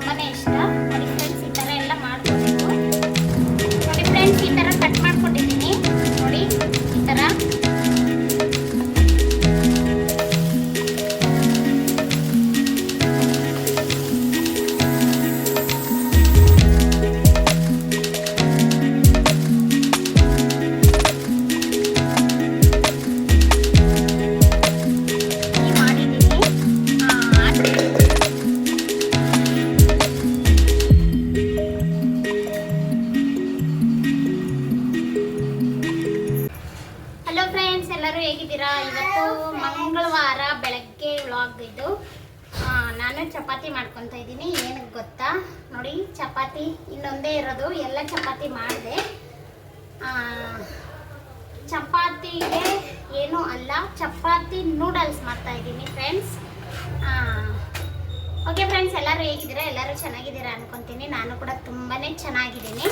ತುಂಬಾ ಇಷ್ಟ. ನೋಡಿ ಫ್ರೆಂಡ್ಸ್, ಈ ಥರ ಎಲ್ಲ ಮಾಡ್ಕೋಬೇಕು. ನೋಡಿ ಫ್ರೆಂಡ್ಸ್, ಈ ಥರ ಕಟ್ ಮಾಡ್ಕೊಂಡಿದ್ದೀನಿ. ನೋಡಿ ಈ ಥರ ಎಲ್ಲರೂ ಹೇಗಿದ್ದೀರಾ? ಇವತ್ತು ಮಂಗಳವಾರ ಬೆಳಗ್ಗೆ ವ್ಲಾಗ್ ಇದು. ನಾನು ಚಪಾತಿ ಮಾಡ್ಕೊತಾ ಇದ್ದೀನಿ. ಏನಕ್ಕೆ ಗೊತ್ತಾ, ನೋಡಿ ಚಪಾತಿ ಇನ್ನೊಂದೇ ಇರೋದು, ಎಲ್ಲ ಚಪಾತಿ ಮಾಡಿದೆ. ಚಪಾತಿಗೆ ಏನೂ ಅಲ್ಲ, ಚಪಾತಿ ನೂಡಲ್ಸ್ ಮಾಡ್ತಾ ಇದ್ದೀನಿ ಫ್ರೆಂಡ್ಸ್. ಓಕೆ ಫ್ರೆಂಡ್ಸ್, ಎಲ್ಲರೂ ಹೇಗಿದ್ದೀರಾ? ಎಲ್ಲರೂ ಚೆನ್ನಾಗಿದ್ದೀರಾ ಅನ್ಕೊತೀನಿ. ನಾನು ಕೂಡ ತುಂಬಾ ಚೆನ್ನಾಗಿದ್ದೀನಿ.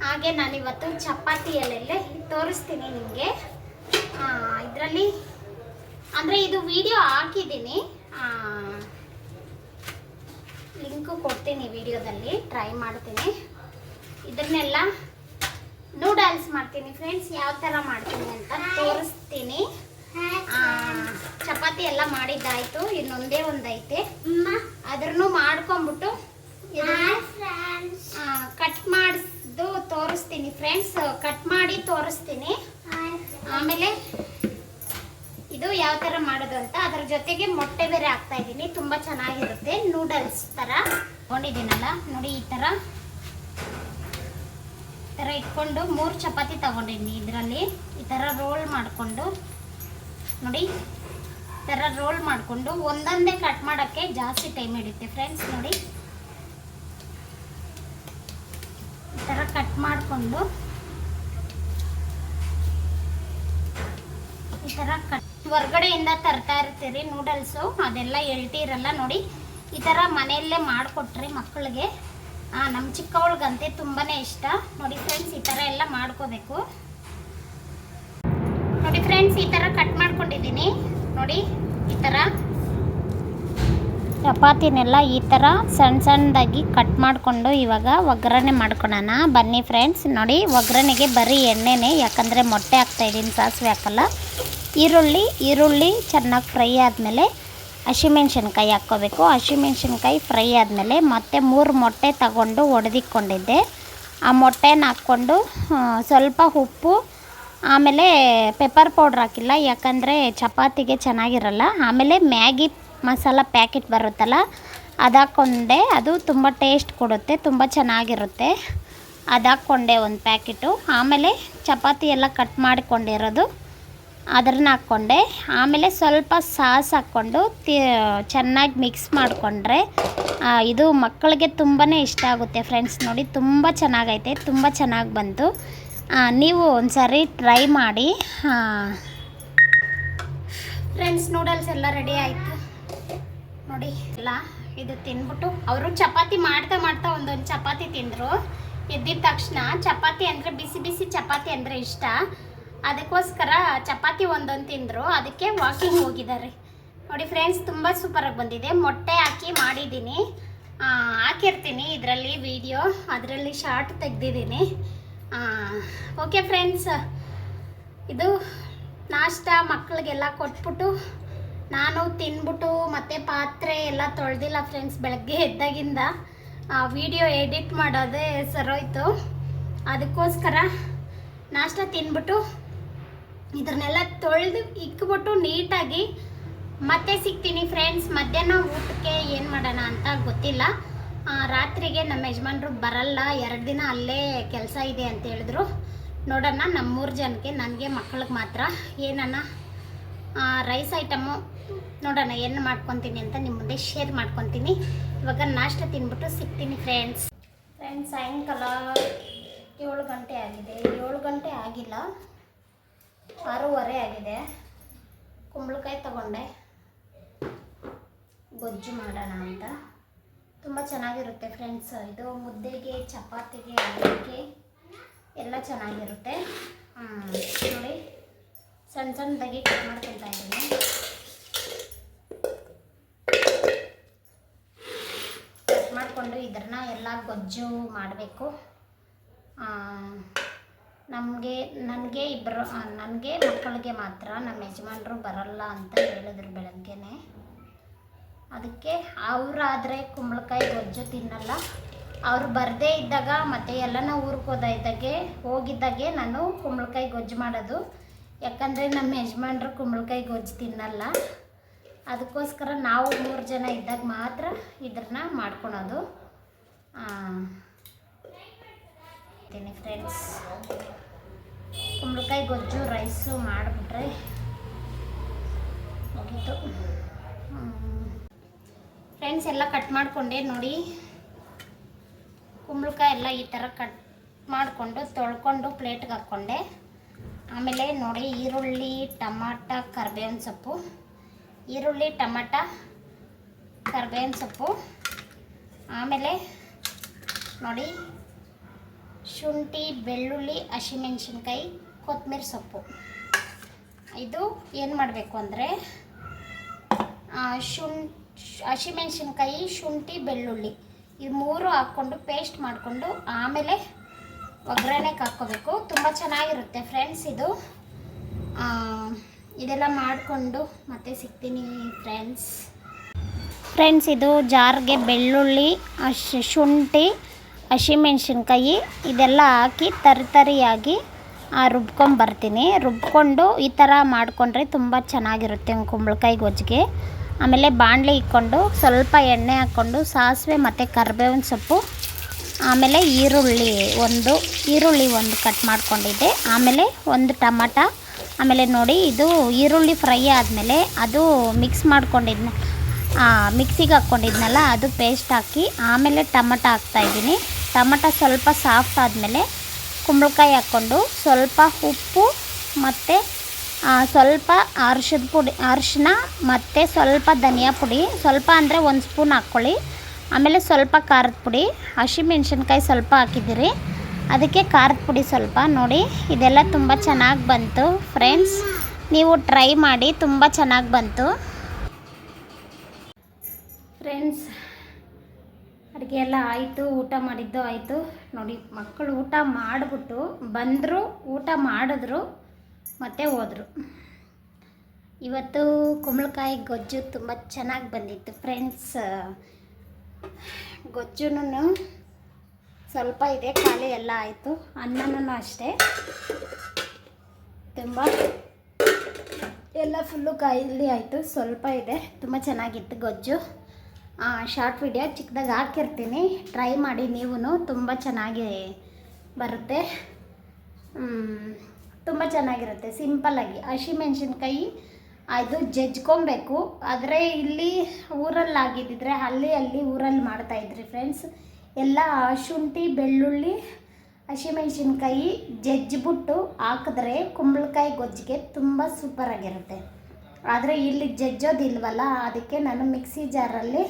ಹಾಗೆ ನಾನಿವತ್ತು ಚಪಾತಿಯಲ್ಲೆಲ್ಲೇ ತೋರಿಸ್ತೀನಿ ನಿಮಗೆ. ಇದರಲ್ಲಿ ಅಂದರೆ ಇದು ವಿಡಿಯೋ ಹಾಕಿದ್ದೀನಿ, ಲಿಂಕು ಕೊಡ್ತೀನಿ ವಿಡಿಯೋದಲ್ಲಿ, ಟ್ರೈ ಮಾಡ್ತೀನಿ. ಇದನ್ನೆಲ್ಲ ನೂಡಲ್ಸ್ ಮಾಡ್ತೀನಿ ಫ್ರೆಂಡ್ಸ್. ಯಾವ ಥರ ಮಾಡ್ತೀನಿ ಅಂತ ತೋರಿಸ್ತೀನಿ. ಚಪಾತಿ ಎಲ್ಲ ಮಾಡಿದ್ದಾಯಿತು, ಇನ್ನೊಂದೇ ಒಂದೈತೆ, ಅದ್ರೂ ಮಾಡ್ಕೊಂಬಿಟ್ಟು ಕಟ್ ಮಾಡಿದ್ದು ತೋರಿಸ್ತೀನಿ ಫ್ರೆಂಡ್ಸ್. ಕಟ್ ಮಾಡಿ ತೋರಿಸ್ತೀನಿ. ಆಮೇಲೆ ಇದು ಯಾವ ಥರ ಮಾಡೋದು ಅಂತ, ಅದರ ಜೊತೆಗೆ ಮೊಟ್ಟೆ ಬೇರೆ ಹಾಕ್ತಾ ಇದ್ದೀನಿ. ತುಂಬ ಚೆನ್ನಾಗಿರುತ್ತೆ, ನೂಡಲ್ಸ್ ಥರ ತಗೊಂಡಿದ್ದೀನಲ್ಲ. ನೋಡಿ ಈ ಥರ ಇಟ್ಕೊಂಡು 3 ಚಪಾತಿ ತಗೊಂಡಿದ್ದೀನಿ. ಇದರಲ್ಲಿ ಈ ಥರ ರೋಲ್ ಮಾಡಿಕೊಂಡು, ನೋಡಿ ಈ ಥರ ರೋಲ್ ಮಾಡಿಕೊಂಡು ಒಂದೊಂದೇ ಕಟ್ ಮಾಡೋಕ್ಕೆ ಜಾಸ್ತಿ ಟೈಮ್ ಹಿಡಿಯುತ್ತೆ ಫ್ರೆಂಡ್ಸ್. ನೋಡಿ ಈ ಥರ ಕಟ್ ಮಾಡಿಕೊಂಡು ಈ ಥರ ಹೊರಗಡೆಯಿಂದ ತರ್ತಾ ಇರ್ತೀರಿ ನೂಡಲ್ಸು, ಅದೆಲ್ಲ ಇರಲ್ಲ. ನೋಡಿ ಈ ಥರ ಮನೆಯಲ್ಲೇ ಮಾಡಿಕೊಟ್ರೆ ಮಕ್ಕಳಿಗೆ, ನಮ್ಮ ಚಿಕ್ಕವಳಿಗಂತೆ ತುಂಬಾ ಇಷ್ಟ. ನೋಡಿ ಫ್ರೆಂಡ್ಸ್, ಈ ಥರ ಎಲ್ಲ ಮಾಡ್ಕೋಬೇಕು. ನೋಡಿ ಫ್ರೆಂಡ್ಸ್, ಈ ಥರ ಕಟ್ ಮಾಡ್ಕೊಂಡಿದ್ದೀನಿ. ನೋಡಿ ಈ ಥರ ಚಪಾತಿನೆಲ್ಲ ಈ ಥರ ಸಣ್ಣ ಸಣ್ಣದಾಗಿ ಕಟ್ ಮಾಡಿಕೊಂಡು ಇವಾಗ ಒಗ್ಗರಣೆ ಮಾಡ್ಕೊಳ್ಳೋಣ ಬನ್ನಿ ಫ್ರೆಂಡ್ಸ್. ನೋಡಿ ಒಗ್ಗರಣೆಗೆ ಬರೀ ಎಣ್ಣೆನೇ, ಯಾಕಂದರೆ ಮೊಟ್ಟೆ ಹಾಕ್ತಾಯಿದ್ದೀನಿ, ಸಾಸಿವೆ ಹಾಕಲ್ಲ. ಈರುಳ್ಳಿ ಚೆನ್ನಾಗಿ ಫ್ರೈ ಆದಮೇಲೆ ಹಸಿಮೆಣ್ಸಿನ್ಕಾಯಿ ಹಾಕ್ಕೋಬೇಕು. ಹಸಿಮೆಣ್ಸಿನ್ಕಾಯಿ ಫ್ರೈ ಆದಮೇಲೆ ಮತ್ತೆ 3 ಮೊಟ್ಟೆ ತಗೊಂಡು ಒಡೆದಿಕ್ಕೊಂಡಿದ್ದೆ. ಆ ಮೊಟ್ಟೆನ ಹಾಕ್ಕೊಂಡು ಸ್ವಲ್ಪ ಉಪ್ಪು, ಆಮೇಲೆ ಪೆಪ್ಪರ್ ಪೌಡ್ರ್ ಹಾಕಿಲ್ಲ, ಯಾಕಂದರೆ ಚಪಾತಿಗೆ ಚೆನ್ನಾಗಿರಲ್ಲ. ಆಮೇಲೆ ಮ್ಯಾಗಿ ಮಸಾಲ ಪ್ಯಾಕೆಟ್ ಬರುತ್ತಲ್ಲ, ಅದು ಹಾಕ್ಕೊಂಡೆ. ಅದು ತುಂಬ ಟೇಸ್ಟ್ ಕೊಡುತ್ತೆ, ತುಂಬ ಚೆನ್ನಾಗಿರುತ್ತೆ. ಅದು ಹಾಕ್ಕೊಂಡೆ ಒಂದು ಪ್ಯಾಕೆಟು. ಆಮೇಲೆ ಚಪಾತಿ ಎಲ್ಲ ಕಟ್ ಮಾಡಿಕೊಂಡಿರೋದು ಅದನ್ನು ಹಾಕ್ಕೊಂಡೆ. ಆಮೇಲೆ ಸ್ವಲ್ಪ ಸಾಸ್ ಹಾಕ್ಕೊಂಡು ಚೆನ್ನಾಗಿ ಮಿಕ್ಸ್ ಮಾಡಿಕೊಂಡ್ರೆ ಇದು ಮಕ್ಕಳಿಗೆ ತುಂಬಾ ಇಷ್ಟ ಆಗುತ್ತೆ ಫ್ರೆಂಡ್ಸ್. ನೋಡಿ ತುಂಬ ಚೆನ್ನಾಗೈತೆ, ತುಂಬ ಚೆನ್ನಾಗಿ ಬಂತು. ನೀವು ಒಂದ್ಸರಿ ಟ್ರೈ ಮಾಡಿ ಫ್ರೆಂಡ್ಸ್. ನೂಡಲ್ಸ್ ಎಲ್ಲ ರೆಡಿ ಆಯಿತು ನೋಡಿ. ಎಲ್ಲ ಇದು ತಿಂದ್ಬಿಟ್ಟು ಅವರು ಚಪಾತಿ ಮಾಡ್ತಾ ಒಂದೊಂದು ಚಪಾತಿ ತಿಂದರು. ಎದ್ದಿದ ತಕ್ಷಣ ಚಪಾತಿ ಅಂದರೆ ಬಿಸಿ ಬಿಸಿ ಚಪಾತಿ ಅಂದರೆ ಇಷ್ಟ, ಅದಕ್ಕೋಸ್ಕರ ಚಪಾತಿ ಒಂದೊಂದು ತಿಂದರು. ಅದಕ್ಕೆ ವಾಕಿಂಗ್ ಹೋಗಿದ್ದಾರೆ. ನೋಡಿ ಫ್ರೆಂಡ್ಸ್, ತುಂಬ ಸೂಪರಾಗಿ ಬಂದಿದೆ. ಮೊಟ್ಟೆ ಹಾಕಿ ಮಾಡಿದ್ದೀನಿ, ಹಾಕಿರ್ತೀನಿ ಇದರಲ್ಲಿ ವಿಡಿಯೋ, ಅದರಲ್ಲಿ ಶಾರ್ಟ್ ತೆಗೆದಿದ್ದೀನಿ. ಓಕೆ ಫ್ರೆಂಡ್ಸ್, ಇದು ನಾಷ್ಟ ಮಕ್ಕಳಿಗೆಲ್ಲ ಕೊಟ್ಬಿಟ್ಟು ನಾನು ತಿಂದ್ಬಿಟ್ಟು ಮತ್ತೆ ಪಾತ್ರೆ ಎಲ್ಲ ತೊಳೆದಿಲ್ಲ ಫ್ರೆಂಡ್ಸ್. ಬೆಳಗ್ಗೆ ಎದ್ದಾಗಿಂದ ವಿಡಿಯೋ ಎಡಿಟ್ ಮಾಡೋದೇ ಸರೋಯ್ತು. ಅದಕ್ಕೋಸ್ಕರ ನಾಷ್ಟ ತಿಂದ್ಬಿಟ್ಟು ಇದನ್ನೆಲ್ಲ ತೊಳೆದು ಇಕ್ಬಿಟ್ಟು ನೀಟಾಗಿ ಮತ್ತೆ ಸಿಗ್ತೀನಿ ಫ್ರೆಂಡ್ಸ್. ಮಧ್ಯಾಹ್ನ ಊಟಕ್ಕೆ ಏನು ಮಾಡೋಣ ಅಂತ ಗೊತ್ತಿಲ್ಲ. ರಾತ್ರಿಗೆ ನಮ್ಮ ಯಜಮಾನ್ರು ಬರಲ್ಲ, 2 ದಿನ ಅಲ್ಲೇ ಕೆಲಸ ಇದೆ ಅಂತ ಹೇಳಿದ್ರು. ನೋಡೋಣ, ನಮ್ಮ 3 ಜನಕ್ಕೆ, ನನಗೆ ಮಕ್ಕಳಿಗೆ ಮಾತ್ರ ಏನನ್ನ ರೈಸ್ ಐಟಮು ನೋಡೋಣ ಏನು ಮಾಡ್ಕೊತೀನಿ ಅಂತ ನಿಮ್ಮ ಮುಂದೆ ಶೇರ್ ಮಾಡ್ಕೊತೀನಿ. ಇವಾಗ ನಾಷ್ಟ ತಿಂದ್ಬಿಟ್ಟು ಸಿಗ್ತೀನಿ ಫ್ರೆಂಡ್ಸ್. ಸಾಯಂಕಾಲ 7 ಗಂಟೆ ಆಗಿದೆ. 7 ಗಂಟೆ ಆಗಿಲ್ಲ, 6:15 ಆಗಿದೆ. ಕುಂಬಳಕಾಯಿ ತಗೊಂಡೆ, ಗೊಜ್ಜು ಮಾಡೋಣ ಅಂತ. ತುಂಬ ಚೆನ್ನಾಗಿರುತ್ತೆ ಫ್ರೆಂಡ್ಸ್. ಇದು ಮುದ್ದೆಗೆ, ಚಪಾತಿಗೆ, ಅನ್ನಕ್ಕೆ ಎಲ್ಲ ಚೆನ್ನಾಗಿರುತ್ತೆ. ನೋಡಿ ಸಣ್ಣ ಸಣ್ಣದಾಗಿ ಕಟ್ ಮಾಡ್ಕೊತಾ ಇದ್ದೀನಿ. ಕಟ್ ಮಾಡಿಕೊಂಡು ಇದನ್ನ ಎಲ್ಲ ಗೊಜ್ಜು ಮಾಡಬೇಕು. ನನಗೆ ಇಬ್ಬರು ನನಗೆ ಮಕ್ಕಳಿಗೆ ಮಾತ್ರ, ನಮ್ಮ ಯಜಮಾನರು ಬರಲ್ಲ ಅಂತ ಹೇಳಿದ್ರು ಬೆಳಗ್ಗೆನೆ. ಅದಕ್ಕೆ ಅವರಾದರೆ ಕುಂಬಳಕಾಯಿ ಗೊಜ್ಜು ತಿನ್ನಲ್ಲ. ಅವರು ಬರದೇ ಇದ್ದಾಗ ಮತ್ತು ಎಲ್ಲನ ಊರಿಗೆ ಹೋಗಿದ್ದಾಗೆ ನಾನು ಕುಂಬಳಕಾಯಿ ಗೊಜ್ಜು ಮಾಡೋದು. ಯಾಕಂದರೆ ನಮ್ಮ ಯಜಮಾನರು ಕುಂಬಳಕಾಯಿ ಗೊಜ್ಜು ತಿನ್ನಲ್ಲ. ಅದಕ್ಕೋಸ್ಕರ ನಾವು 3 ಜನ ಇದ್ದಾಗ ಮಾತ್ರ ಇದನ್ನ ಮಾಡ್ಕೊಳೋದು. ಫ್ರೆಂಡ್ಸ್, ಕುಂಬಳಕಾಯಿ ಗೊಜ್ಜು ರೈಸು ಮಾಡಿಬಿಟ್ರೆ ಮುಗೀತು. ಫ್ರೆಂಡ್ಸ್, ಎಲ್ಲ ಕಟ್ ಮಾಡಿಕೊಂಡೆ ನೋಡಿ. ಕುಂಬಳಕಾಯಿ ಎಲ್ಲ ಈ ಥರ ಕಟ್ ಮಾಡಿಕೊಂಡು ತೊಳ್ಕೊಂಡು ಪ್ಲೇಟ್ಗೆ ಹಾಕ್ಕೊಂಡೆ. ಆಮೇಲೆ ನೋಡಿ, ಈರುಳ್ಳಿ, ಟಮಾಟ, ಕರಿಬೇವಿನ ಸೊಪ್ಪು, ಈರುಳ್ಳಿ, ಟಮಾಟ, ಕರಿಬೇವಿನ ಸೊಪ್ಪು, ಆಮೇಲೆ ನೋಡಿ ಶುಂಠಿ, ಬೆಳ್ಳುಳ್ಳಿ, ಹಸಿಮೆಣಸಿನ್ಕಾಯಿ, ಕೊತ್ತಂಬರಿ ಸೊಪ್ಪು. ಇದು ಏನು ಮಾಡಬೇಕು ಅಂದರೆ ಹಸಿಮೆಣಸಿನ್ಕಾಯಿ, ಶುಂಠಿ, ಬೆಳ್ಳುಳ್ಳಿ ಇದು 3 ಹಾಕ್ಕೊಂಡು ಪೇಸ್ಟ್ ಮಾಡಿಕೊಂಡು ಆಮೇಲೆ ಒಗ್ಗರಣೆಗೆ ಹಾಕ್ಕೋಬೇಕು. ತುಂಬ ಚೆನ್ನಾಗಿರುತ್ತೆ ಫ್ರೆಂಡ್ಸ್. ಇದೆಲ್ಲ ಮಾಡಿಕೊಂಡು ಮತ್ತೆ ಸಿಗ್ತೀನಿ ಫ್ರೆಂಡ್ಸ್. ಇದು ಜಾರ್ಗೆ ಬೆಳ್ಳುಳ್ಳಿ, ಶುಂಠಿ, ಹಸಿಮೆಣಸಿನ್ಕಾಯಿ ಇದೆಲ್ಲ ಹಾಕಿ ತರಿಯಾಗಿ ರುಬ್ಕೊಂಬರ್ತೀನಿ. ರುಬ್ಕೊಂಡು ಈ ಥರ ಮಾಡಿಕೊಂಡ್ರೆ ತುಂಬ ಚೆನ್ನಾಗಿರುತ್ತೆ ಕುಂಬಳಕಾಯಿ ಗೊಜ್ಜಿಗೆ. ಆಮೇಲೆ ಬಾಣಲೆ ಇಕ್ಕೊಂಡು ಸ್ವಲ್ಪ ಎಣ್ಣೆ ಹಾಕ್ಕೊಂಡು ಸಾಸಿವೆ ಮತ್ತು ಕರಿಬೇವಿನ ಸೊಪ್ಪು, ಆಮೇಲೆ ಈರುಳ್ಳಿ ಒಂದು ಕಟ್ ಮಾಡ್ಕೊಂಡಿದ್ದೆ, ಆಮೇಲೆ ಒಂದು ಟಮಾಟ, ಆಮೇಲೆ ನೋಡಿ ಇದು ಈರುಳ್ಳಿ ಫ್ರೈ ಆದಮೇಲೆ ಅದು ಮಿಕ್ಸಿಗೆ ಹಾಕ್ಕೊಂಡಿದ್ನಲ್ಲ ಅದು ಪೇಸ್ಟ್ ಹಾಕಿ ಆಮೇಲೆ ಟಮಾಟ ಹಾಕ್ತಾಯಿದ್ದೀನಿ. ಟಮಾಟ ಸ್ವಲ್ಪ ಸಾಫ್ಟ್ ಆದಮೇಲೆ ಕುಂಬಳಕಾಯಿ ಹಾಕ್ಕೊಂಡು ಸ್ವಲ್ಪ ಉಪ್ಪು ಮತ್ತು ಸ್ವಲ್ಪ ಅರಿಶಿನ ಮತ್ತು ಸ್ವಲ್ಪ ಧನಿಯಾ ಪುಡಿ, ಸ್ವಲ್ಪ ಅಂದರೆ 1 ಸ್ಪೂನ್ ಹಾಕ್ಕೊಳ್ಳಿ. ಆಮೇಲೆ ಸ್ವಲ್ಪ ಖಾರದ ಪುಡಿ, ಹಸಿಮೆಣ್ಸಿನ್ಕಾಯಿ ಸ್ವಲ್ಪ ಹಾಕಿದ್ದೀರಿ, ಅದಕ್ಕೆ ಖಾರದ ಪುಡಿ ಸ್ವಲ್ಪ. ನೋಡಿ ಇದೆಲ್ಲ ತುಂಬ ಚೆನ್ನಾಗಿ ಬಂತು ಫ್ರೆಂಡ್ಸ್. ನೀವು ಟ್ರೈ ಮಾಡಿ, ತುಂಬ ಚೆನ್ನಾಗಿ ಬಂತು ಫ್ರೆಂಡ್ಸ್. ಅಡುಗೆ ಎಲ್ಲ ಆಯಿತು, ಊಟ ಮಾಡಿದ್ದು ಆಯಿತು. ನೋಡಿ ಮಕ್ಕಳು ಊಟ ಮಾಡಿಬಿಟ್ಟು ಬಂದರು, ಊಟ ಮಾಡಿದ್ರು ಮತ್ತು ಹೋದರು. ಇವತ್ತು ಕುಂಬಳಕಾಯಿ ಗೊಜ್ಜು ತುಂಬ ಚೆನ್ನಾಗಿ ಬಂದಿತ್ತು ಫ್ರೆಂಡ್ಸ್. ಗೊಜ್ಜುನು ಸ್ವಲ್ಪ ಇದೆ, ಖಾಲಿ ಎಲ್ಲ ಆಯಿತು. ಅನ್ನನೂ ಅಷ್ಟೇ ತುಂಬ ಎಲ್ಲ ಫುಲ್ಲು ಕಾಯಿಲೆ ಆಯಿತು, ಸ್ವಲ್ಪ ಇದೆ. ತುಂಬ ಚೆನ್ನಾಗಿತ್ತು ಗೊಜ್ಜು. ಶಾರ್ಟ್ ವಿಡಿಯೋ ಚಿಕ್ಕದಾಗಿ ಹಾಕಿರ್ತೀನಿ, ಟ್ರೈ ಮಾಡಿ ನೀವು, ತುಂಬ ಚೆನ್ನಾಗಿ ಬರುತ್ತೆ. ತುಂಬ ಚೆನ್ನಾಗಿರುತ್ತೆ. ಸಿಂಪಲ್ಲಾಗಿ ಹಸಿಮೆಣ್ಸಿನ್ಕಾಯಿ ಅದು ಜಜ್ಕೊಬೇಕು. ಆದರೆ ಇಲ್ಲಿ ಊರಲ್ಲಿ ಆಗಿದ್ದಿದ್ರೆ ಅಲ್ಲಿ ಊರಲ್ಲಿ ಮಾಡ್ತಾಯಿದ್ರಿ ಫ್ರೆಂಡ್ಸ್. ಎಲ್ಲ ಶುಂಠಿ, ಬೆಳ್ಳುಳ್ಳಿ, ಹಸಿಮೆಣ್ಸಿನ್ಕಾಯಿ ಜಜ್ಜಿಬಿಟ್ಟು ಹಾಕಿದ್ರೆ ಕುಂಬಳಕಾಯಿ ಗೊಜ್ಜಿಗೆ ತುಂಬ ಸೂಪರಾಗಿರುತ್ತೆ. ಆದರೆ ಇಲ್ಲಿ ಜಜ್ಜೋದಿಲ್ವಲ್ಲ, ಅದಕ್ಕೆ ನಾನು ಮಿಕ್ಸಿ ಜಾರಲ್ಲಿ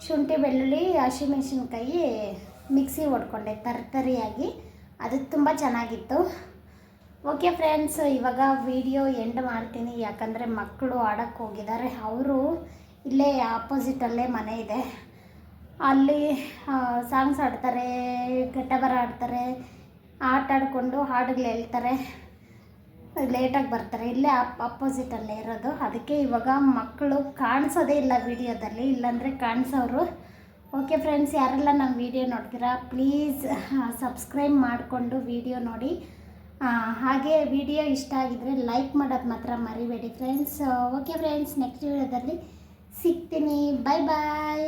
ಶುಂಠಿ, ಬೆಳ್ಳುಳ್ಳಿ, ಹಸಿಮೆಣ್ಸಿನ್ಕಾಯಿ ಮಿಕ್ಸಿ ಹೊಡ್ಕೊಂಡೆ ತರಿಯಾಗಿ. ಅದು ತುಂಬ ಚೆನ್ನಾಗಿತ್ತು. ಓಕೆ ಫ್ರೆಂಡ್ಸ್, ಇವಾಗ ವಿಡಿಯೋ ಎಂಡ್ ಮಾಡ್ತೀನಿ. ಯಾಕಂದರೆ ಮಕ್ಕಳು ಆಡೋಕ್ಕೆ ಹೋಗಿದ್ದಾರೆ. ಅವರು ಇಲ್ಲೇ ಆಪೋಸಿಟಲ್ಲೇ ಮನೆ ಇದೆ, ಅಲ್ಲಿ ಸಾಂಗ್ಸ್ ಆಡ್ತಾರೆ, ಗಟ್ಟಬರ ಆಡ್ತಾರೆ, ಆಟ ಆಡಿಕೊಂಡು ಹಾಡುಗಳು ಹೇಳ್ತಾರೆ, ಲೇಟಾಗಿ ಬರ್ತಾರೆ. ಇಲ್ಲೇ ಅಪೋಸಿಟಲ್ಲೇ ಇರೋದು. ಅದಕ್ಕೆ ಇವಾಗ ಮಕ್ಕಳು ಕಾಣಿಸೋದೇ ಇಲ್ಲ ವಿಡಿಯೋದಲ್ಲಿ, ಇಲ್ಲಾಂದರೆ ಕಾಣಿಸೋರು. ಓಕೆ ಫ್ರೆಂಡ್ಸ್, ಯಾರೆಲ್ಲ ನಮ್ಮ ವಿಡಿಯೋ ನೋಡ್ತೀರಾ ಪ್ಲೀಸ್ ಸಬ್ಸ್ಕ್ರೈಬ್ ಮಾಡಿಕೊಂಡು ವಿಡಿಯೋ ನೋಡಿ. ಹಾಗೆ ವಿಡಿಯೋ ಇಷ್ಟ ಆಗಿದ್ದರೆ ಲೈಕ್ ಮಾಡೋದು ಮಾತ್ರ ಮರಿಬೇಡಿ ಫ್ರೆಂಡ್ಸ್. ಓಕೆ ಫ್ರೆಂಡ್ಸ್, ನೆಕ್ಸ್ಟ್ ವಿಡಿಯೋದಲ್ಲಿ ಸಿಗ್ತೀನಿ. ಬಾಯ್ ಬಾಯ್.